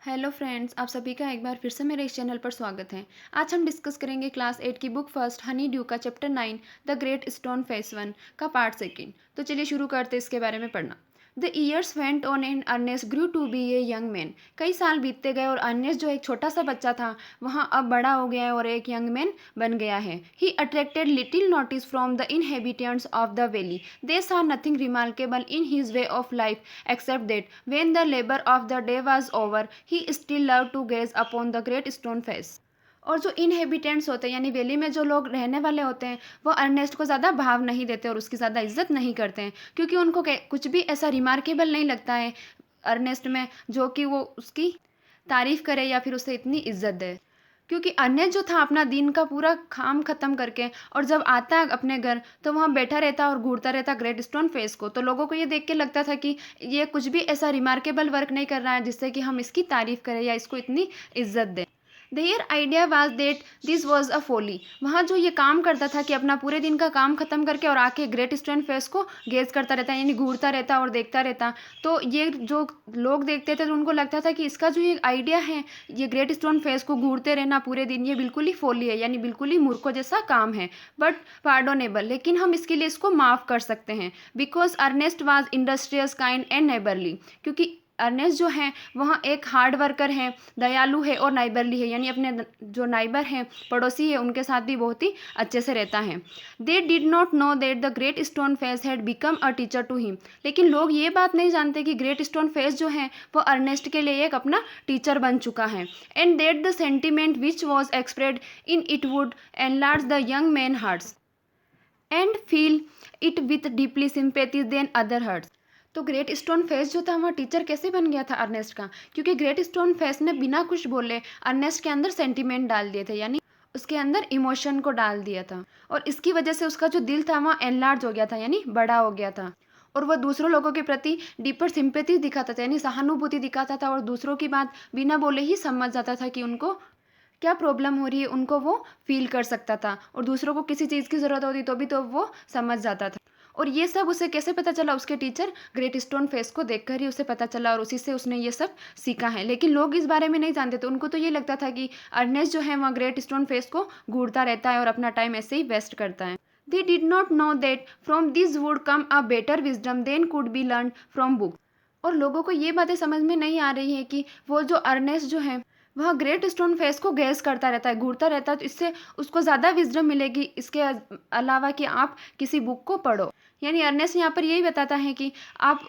Hello friends, आप सभी का एक बार फिर से मेरे इस चैनल पर स्वागत है। आज हम डिस्कस करेंगे क्लास 8 की बुक फर्स्ट हनी ड्यू का chapter 9 the great stone face 1 का पार्ट सेकेंड। तो चलिए शुरू करते इसके बारे में पढ़ना। The years went on and Ernest grew to be a young man. कई साल बीतते गए और अर्नेस्ट जो एक छोटा सा बच्चा था वहाँ अब बड़ा हो गया है और एक यंग मैन बन गया है। He attracted little notice from the inhabitants of the valley. They saw nothing remarkable in his way of life except that when the labor of the day was over he still loved to gaze upon the great stone face। और जो inhabitants होते हैं यानी valley में जो लोग रहने वाले होते हैं वो अर्नेस्ट को ज़्यादा भाव नहीं देते और उसकी ज़्यादा इज्जत नहीं करते हैं, क्योंकि उनको कुछ भी ऐसा रिमार्केबल नहीं लगता है अर्नेस्ट में जो कि वो उसकी तारीफ़ करे या फिर उसे इतनी इज्जत दे। क्योंकि अन्य जो था अपना दिन का पूरा काम खत्म करके और जब आता है अपने घर तो वहाँ बैठा रहता और घूरता रहता ग्रेट स्टोन फेस को, तो लोगों को ये देख के लगता था कि ये कुछ भी ऐसा रिमार्केबल वर्क नहीं कर रहा है जिससे कि हम इसकी तारीफ़ करें या इसको इतनी इज्जत दें। Their idea was that this was a folly. वहाँ जो ये काम करता था कि अपना पूरे दिन का काम खत्म करके और आके ग्रेट स्टोन फेस को गेज करता रहता यानी घूरता रहता और देखता रहता, तो ये जो लोग देखते थे तो उनको लगता था कि इसका जो ये आइडिया है ये ग्रेट स्टोन फेस को घूरते रहना पूरे दिन, ये बिल्कुल ही फोली है यानी बिल्कुल ही मूर्खों जैसा काम है, बट पार्डोनेबल, लेकिन हम इसके लिए इसको माफ़ कर सकते हैं। Because Ernest was industrious kind and neighbourly. क्योंकि अर्नेस्ट जो है वहाँ एक हार्ड वर्कर है, दयालु है और नाइबरली है, यानी अपने जो नाइबर हैं पड़ोसी है उनके साथ भी बहुत ही अच्छे से रहता है। They did not know that the great stone face had become a teacher to him. लेकिन लोग ये बात नहीं जानते कि ग्रेट स्टोन फेस जो है वो अर्नेस्ट के लिए एक अपना टीचर बन चुका है। And that the sentiment which was expressed in it would enlarge the young man hearts and feel it with deeply sympathy than other hearts. तो ग्रेट स्टोन फेस जो था वहाँ टीचर कैसे बन गया था अर्नेस्ट का? क्योंकि ग्रेट स्टोन फेस ने बिना कुछ बोले अर्नेस्ट के अंदर सेंटिमेंट डाल दिए थे, यानी उसके अंदर इमोशन को डाल दिया था, और इसकी वजह से उसका जो दिल था वहाँ एनलार्ज हो गया था यानी बड़ा हो गया था, और वह दूसरों लोगों के प्रति डीपर सिंपैथी दिखाता था यानी सहानुभूति दिखाता था और दूसरों की बात बिना बोले ही समझ जाता था कि उनको क्या प्रॉब्लम हो रही है, उनको वो फील कर सकता था, और दूसरों को किसी चीज़ की ज़रूरत होती तो भी तो वो समझ जाता था। और ये सब उसे कैसे पता चला? उसके टीचर ग्रेट स्टोन फेस को देखकर ही उसे पता चला और उसी से उसने ये सब सीखा है। लेकिन लोग इस बारे में नहीं जानते थे, उनको तो ये लगता था कि अर्नेस्ट जो है वहाँ ग्रेट स्टोन फेस को घूरता रहता है और अपना टाइम ऐसे ही वेस्ट करता है। They did not know that from this would come a better wisdom than could be learn from book. और लोगों को ये बातें समझ में नहीं आ रही है कि वो जो अर्नेस्ट जो है वह ग्रेट स्टोन फेस को गैस करता रहता है, घूरता रहता है, तो इससे उसको ज़्यादा विजडम मिलेगी इसके अलावा कि आप किसी बुक को पढ़ो। यानी अर्नेस्ट यहाँ पर यही बताता है कि आप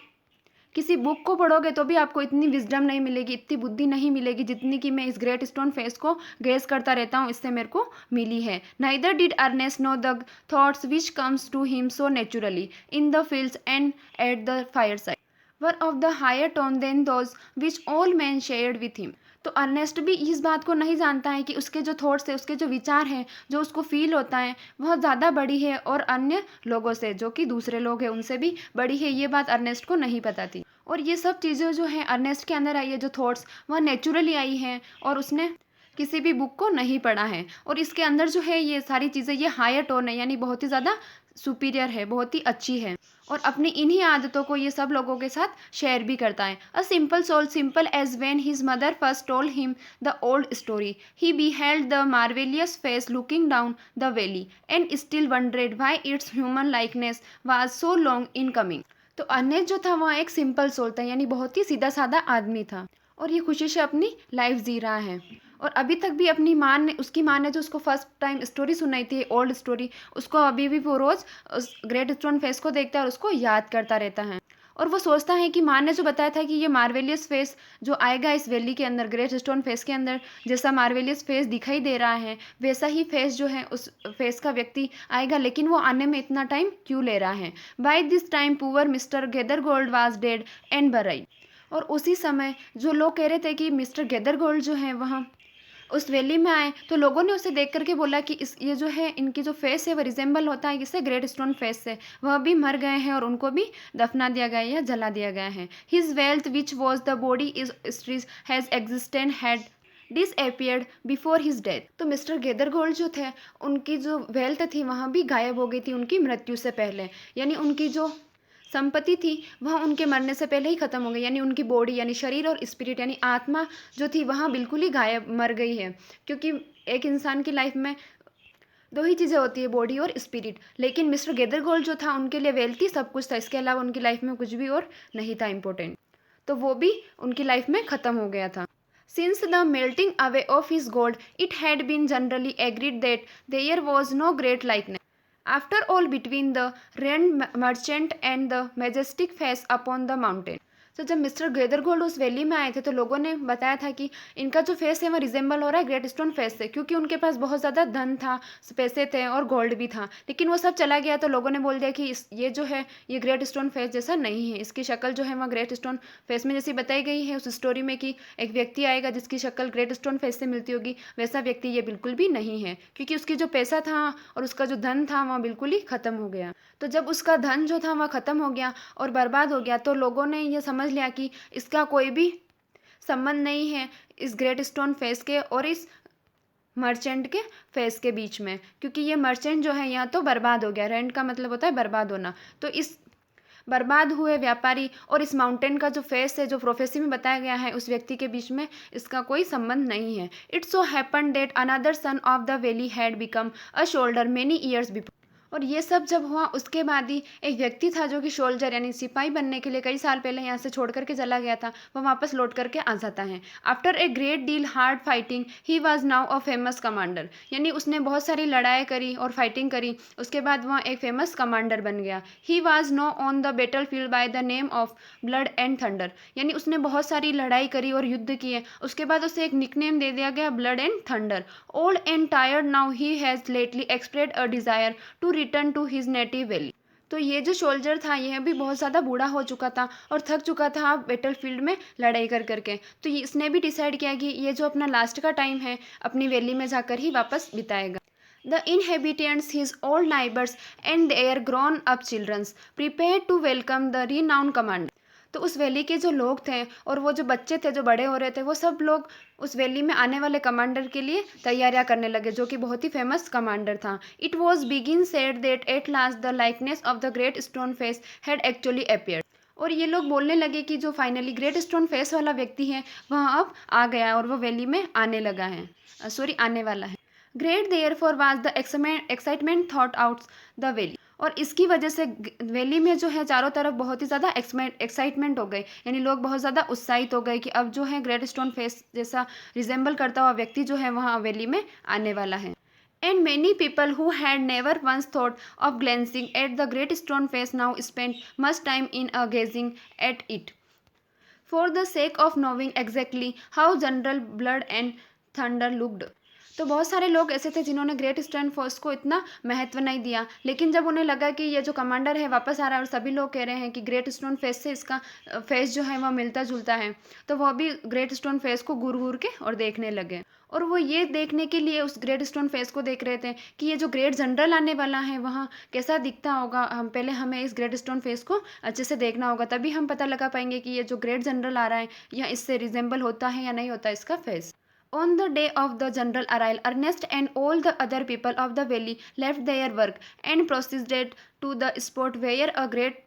किसी बुक को पढ़ोगे तो भी आपको इतनी विजडम नहीं मिलेगी, इतनी बुद्धि नहीं मिलेगी जितनी कि मैं इस ग्रेट स्टोन फेस को गेस करता रहता हूँ इससे मेरे को मिली है। Neither did Ernest know the thoughts which comes to him so naturally in the fields and at the fireside were of the higher tone than those which all man shared with him. तो अर्नेस्ट भी इस बात को नहीं जानता है कि उसके जो थॉट्स है, उसके जो विचार हैं, जो उसको फील होता है वह ज़्यादा बड़ी है और अन्य लोगों से जो कि दूसरे लोग हैं उनसे भी बड़ी है, ये बात अर्नेस्ट को नहीं पता थी। और ये सब चीज़ें जो है अर्नेस्ट के अंदर आई है, जो थॉट्स वह नेचुरली आई हैं और उसने किसी भी बुक को नहीं पढ़ा है, और इसके अंदर जो है ये सारी चीज़ें ये हायर टोन है यानी बहुत ही ज़्यादा सुपीरियर है, बहुत ही अच्छी है, और अपनी इन्हीं आदतों को ये सब लोगों के साथ शेयर भी करता है। A simple soul simple as when his mother first told him the old story he beheld the marvellous face looking down the valley and still wondered why its human likeness was so long in coming. तो अन्य जो था वहाँ एक simple soul था यानी बहुत ही सीधा साधा आदमी था, और ये खुशी से अपनी लाइफ जी रहा है, और अभी तक भी अपनी उसकी माँ ने जो उसको फर्स्ट टाइम स्टोरी सुनाई थी ओल्ड स्टोरी, उसको अभी भी वो रोज़ उस ग्रेट स्टोन फेस को देखता है और उसको याद करता रहता है, और वो सोचता है कि माँ ने जो बताया था कि ये मार्वेलियस फेस जो आएगा इस वैली के अंदर, ग्रेट स्टोन फेस के अंदर जैसा मार्वेलियस फेस दिखाई दे रहा है वैसा ही फेस जो है उस फेस का व्यक्ति आएगा, लेकिन वो आने में इतना टाइम क्यों ले रहा है? By this time poor Mr Gathergold was dead and buried. और उसी समय जो लोग कह रहे थे कि मिस्टर गेदरगोल्ड जो है वहाँ उस वैली में आए, तो लोगों ने उसे देख करके बोला कि इस ये जो है इनकी जो फेस है वो रिजेंबल होता है किससे? ग्रेट स्टोन फेस से। वह भी मर गए हैं और उनको भी दफना दिया गया है या जला दिया गया है। His wealth which was the body is has existent had disappeared before his death. तो मिस्टर गेदरगोल्ड जो थे उनकी जो वेल्थ थी वहाँ भी गायब हो गई थी उनकी मृत्यु से पहले, यानी उनकी जो संपत्ति थी वह उनके मरने से पहले ही खत्म हो गई, यानी उनकी बॉडी यानी शरीर और स्पिरिट यानी आत्मा जो थी वहाँ बिल्कुल ही गायब मर गई है। क्योंकि एक इंसान की लाइफ में दो ही चीज़ें होती है, बॉडी और स्पिरिट। लेकिन मिस्टर गेदरगोल्ड जो था उनके लिए वेल्थ ही सब कुछ था, इसके अलावा उनकी लाइफ में कुछ भी और नहीं था इम्पोर्टेंट, तो वो भी उनकी लाइफ में ख़त्म हो गया था। Since the melting away of his gold, it had been generally agreed that there was no great likeness, after all, between the ruined merchant and the majestic face upon the mountain. तो जब mister गेदरगोल्ड उस valley में आए थे तो लोगों ने बताया था कि इनका जो फेस है वो रिजेंबल हो रहा है ग्रेट स्टोन फेस से, क्योंकि उनके पास बहुत ज़्यादा धन था, पैसे थे और गोल्ड भी था। लेकिन वो सब चला गया तो लोगों ने बोल दिया कि ये जो है ये ग्रेट स्टोन फेस जैसा नहीं है, इसकी शक्ल जो है वह ग्रेट स्टोन फेस में जैसी बताई गई है उस स्टोरी में कि एक व्यक्ति आएगा जिसकी शक्ल ग्रेट स्टोन फेस से मिलती होगी, वैसा व्यक्ति ये बिल्कुल भी नहीं है, क्योंकि उसकी जो पैसा था और उसका जो धन था वह बिल्कुल ही ख़त्म हो गया। तो जब उसका धन जो था वह ख़त्म हो गया और बर्बाद हो गया तो लोगों ने ये समझ लिया कि इसका कोई भी संबंध नहीं है इस ग्रेट स्टोन फेस के और इस मर्चेंट के फेस के बीच में, क्योंकि ये मर्चेंट जो है यहाँ तो बर्बाद हो गया। रेंट का मतलब होता है बर्बाद होना, तो इस बर्बाद हुए व्यापारी और इस माउंटेन का जो फेस है जो प्रोफेसी में बताया गया है उस व्यक्ति के बीच में इसका कोई संबंध नहीं है। It so happen that another son of the valley had become a soldier many years before. और ये सब जब हुआ उसके बाद ही एक व्यक्ति था जो कि सोल्जर यानी सिपाही बनने के लिए कई साल पहले यहाँ से छोड़ करके चला गया था, वह वापस लौट करके आ जाता है। After a great deal hard fighting he was now a famous commander, यानी उसने बहुत सारी लड़ाई करी और फाइटिंग करी, उसके बाद वह एक फेमस कमांडर बन गया। He was know on the battle field by the name of blood and thunder, यानी उसने बहुत सारी लड़ाई करी और युद्ध किए, उसके बाद उसे एक निकनेम दे दिया गया blood and thunder. Old and tired now he has lately expressed a desire to return to his native valley. तो ये जो सोल्जर था यह भी बहुत ज़्यादा बूढ़ा हो चुका था और थक चुका था बैटल फील्ड में लड़ाई कर करके, तो इसने भी डिसाइड किया कि ये जो अपना लास्ट का टाइम है अपनी वैली में जाकर ही वापस बिताएगा। The inhabitants, his old neighbors and their grown-up children, prepared to welcome the renowned commander. तो उस वैली के जो लोग थे और वो जो बच्चे थे जो बड़े हो रहे थे वो सब लोग उस वैली में आने वाले कमांडर के लिए तैयारियां करने लगे, जो कि बहुत ही फेमस कमांडर था। It was begin said that at last the likeness of the great stone face had actually appeared. और ये लोग बोलने लगे कि जो फाइनली ग्रेट स्टोन फेस वाला व्यक्ति है वह अब आ गया है और वो वैली में आने लगा है, आने वाला है। Great therefore was the excitement thought out the valley, और इसकी वजह से वैली में जो है चारों तरफ बहुत ही ज़्यादा एक्साइटमेंट हो गई, यानी लोग बहुत ज़्यादा उत्साहित हो गए कि अब जो है ग्रेट स्टोन फेस जैसा रिजेंबल करता हुआ व्यक्ति जो है वहाँ वैली में आने वाला है। And many people who had never once thought of glancing at the great stone face now spent much time in gazing at it, for the sake of knowing exactly how General Blood and Thunder looked. तो बहुत सारे लोग ऐसे थे जिन्होंने great stone face को इतना महत्व नहीं दिया, लेकिन जब उन्हें लगा कि ये जो कमांडर है वापस आ रहा है और सभी लोग कह रहे हैं कि ग्रेट स्टोन फेस से इसका फेस जो है वह मिलता जुलता है, तो वह भी ग्रेट स्टोन फेस को घूर घूर के और देखने लगे। और वो ये देखने के लिए उस ग्रेट स्टोन फेस को देख रहे थे कि ये जो ग्रेट जनरल आने वाला है वहाँ कैसा दिखता होगा। हमें इस ग्रेट स्टोन फेस को अच्छे से देखना होगा, तभी हम पता लगा पाएंगे कि ये जो ग्रेट जनरल आ रहा है यह इससे रिजेंबल होता है या नहीं होता इसका face. On the day of the general arrival, Ernest and all the other people of the valley left their work and proceeded to the spot where a great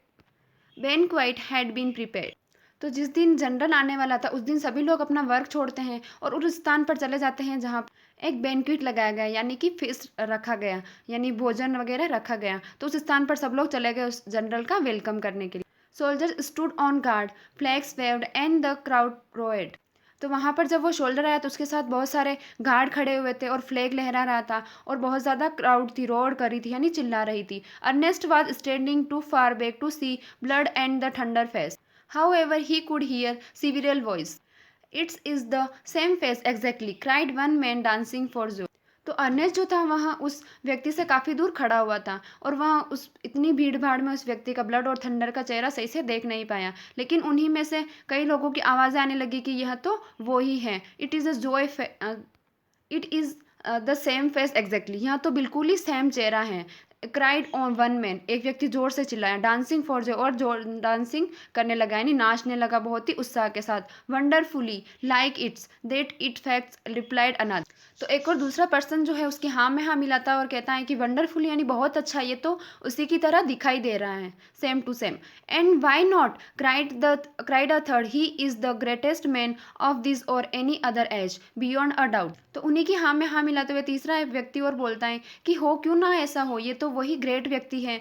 banquet had been prepared. तो जिस दिन general आने वाला था उस दिन सभी लोग अपना वर्क छोड़ते हैं और उस स्थान पर चले जाते हैं जहाँ एक बैंक्वेट लगाया गया, यानी कि फीस्ट रखा गया, यानी भोजन वगैरह रखा गया। तो उस स्थान पर सब लोग चले गए उस जनरल का वेलकम करने के लिए। Soldier stood on guard, flags waved and the crowd roared. तो वहाँ पर जब वो शोल्डर आया तो उसके साथ बहुत सारे गार्ड खड़े हुए थे और फ्लैग लहरा रहा था और बहुत ज़्यादा क्राउड थी, रोड कर रही थी यानी चिल्ला रही थी। Ernest was standing too far back to see blood and the thunder face, however he could hear several voice, it's is the same face exactly, cried one man dancing for joy. तो Ernest जो था वहाँ उस व्यक्ति से काफ़ी दूर खड़ा हुआ था और वहाँ उस इतनी भीड़ भाड़ में उस व्यक्ति का ब्लड और थंडर का चेहरा सही से देख नहीं पाया, लेकिन उन्हीं में से कई लोगों की आवाज़ें आने लगी कि यह तो वो ही है। It is a joy, it is the same face exactly, यहाँ तो बिल्कुल ही सेम चेहरा है। क्राइड ऑन वन मैन, एक व्यक्ति जोर से चिल्लाया। डांसिंग फॉर जॉय, और जोर डांसिंग करने लगा यानी नाचने लगा बहुत ही उत्साह के साथ। Wonderfully like it's that it facts replied another, तो एक और दूसरा पर्सन जो है उसकी हाँ में हाँ मिलाता है और कहता है कि वंडरफुल यानी बहुत अच्छा, ये तो उसी की तरह दिखाई दे रहा है, same to same. And why not, cried a third, he is the greatest man of this or any other age beyond a doubt. तो उन्हीं की हाँ में हाँ मिलाते हुए तीसरा व्यक्ति और बोलता है कि हो क्यों ना ऐसा हो, ये तो वही ग्रेट व्यक्ति है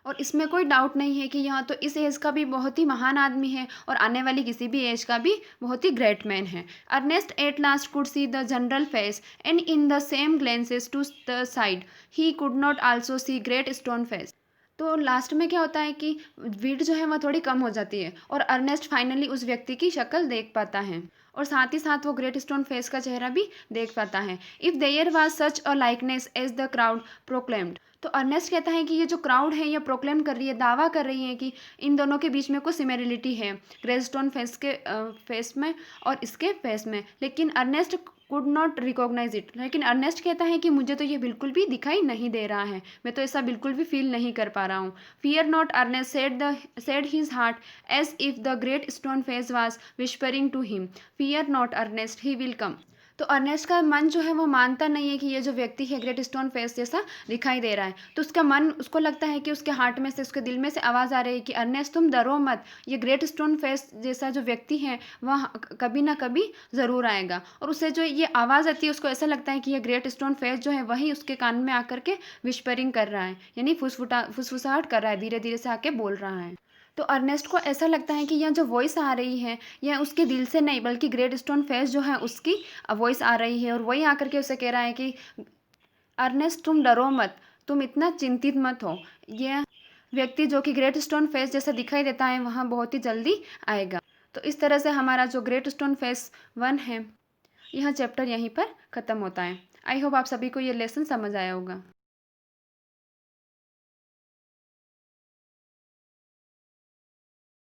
और इसमें कोई डाउट नहीं है कि यहाँ तो इस एज का भी बहुत ही महान आदमी है और आने वाली किसी भी एज का भी बहुत ही ग्रेट मैन है। Ernest at last could see the general face and in the same glances to the side he could not also see great stone face. तो लास्ट में क्या होता है कि भीड़ जो है वह थोड़ी कम हो जाती है और अर्नेस्ट फाइनली उस व्यक्ति की शक्ल देख पाता है और साथ ही साथ वो ग्रेट स्टोन फेस का चेहरा भी देख पाता है। If there was such a likeness as the crowd proclaimed. तो अर्नेस्ट कहता है कि ये जो क्राउड है ये प्रोक्लेम कर रही है, दावा कर रही है कि इन दोनों के बीच में कोई सिमिलरिटी है, ग्रेट स्टोन फेस के फेस में और इसके फेस में, लेकिन Ernest could not recognise it. लेकिन अर्नेस्ट कहता है कि मुझे तो ये बिल्कुल भी दिखाई नहीं दे रहा है, मैं तो ऐसा बिल्कुल भी फील नहीं कर पा रहा हूँ। Fear not, Ernest said his heart as if the great stone face was whispering to him, fear not Ernest, he will come. तो अर्नेस्ट का मन जो है वो मानता नहीं है कि ये जो व्यक्ति है ग्रेट स्टोन फेस जैसा दिखाई दे रहा है। तो उसका मन, उसको लगता है कि उसके हार्ट में से, उसके दिल में से आवाज़ आ रही है कि अर्नेस्ट तुम डरो मत, ये ग्रेट स्टोन फेस जैसा जो व्यक्ति है वह कभी ना कभी ज़रूर आएगा। और उसे जो ये आवाज़ आती है उसको ऐसा लगता है कि ये ग्रेट स्टोन फेस जो है वही उसके कान में आकर के विस्परिंग कर रहा है, यानी फुसफुसाहट कर रहा है, धीरे धीरे से आके बोल रहा है। तो अर्नेस्ट को ऐसा लगता है कि यह जो वॉइस आ रही है यह उसके दिल से नहीं बल्कि ग्रेट स्टोन फेस जो है उसकी वॉइस आ रही है और वही आकर के उसे कह रहा है कि अर्नेस्ट तुम डरो मत, तुम इतना चिंतित मत हो, यह व्यक्ति जो कि ग्रेट स्टोन फेस जैसा दिखाई देता है वहाँ बहुत ही जल्दी आएगा। तो इस तरह से हमारा जो ग्रेट स्टोन फेस 1 है यह चैप्टर यहीं पर ख़त्म होता है। आई होप आप सभी को ये लेसन समझ आया होगा।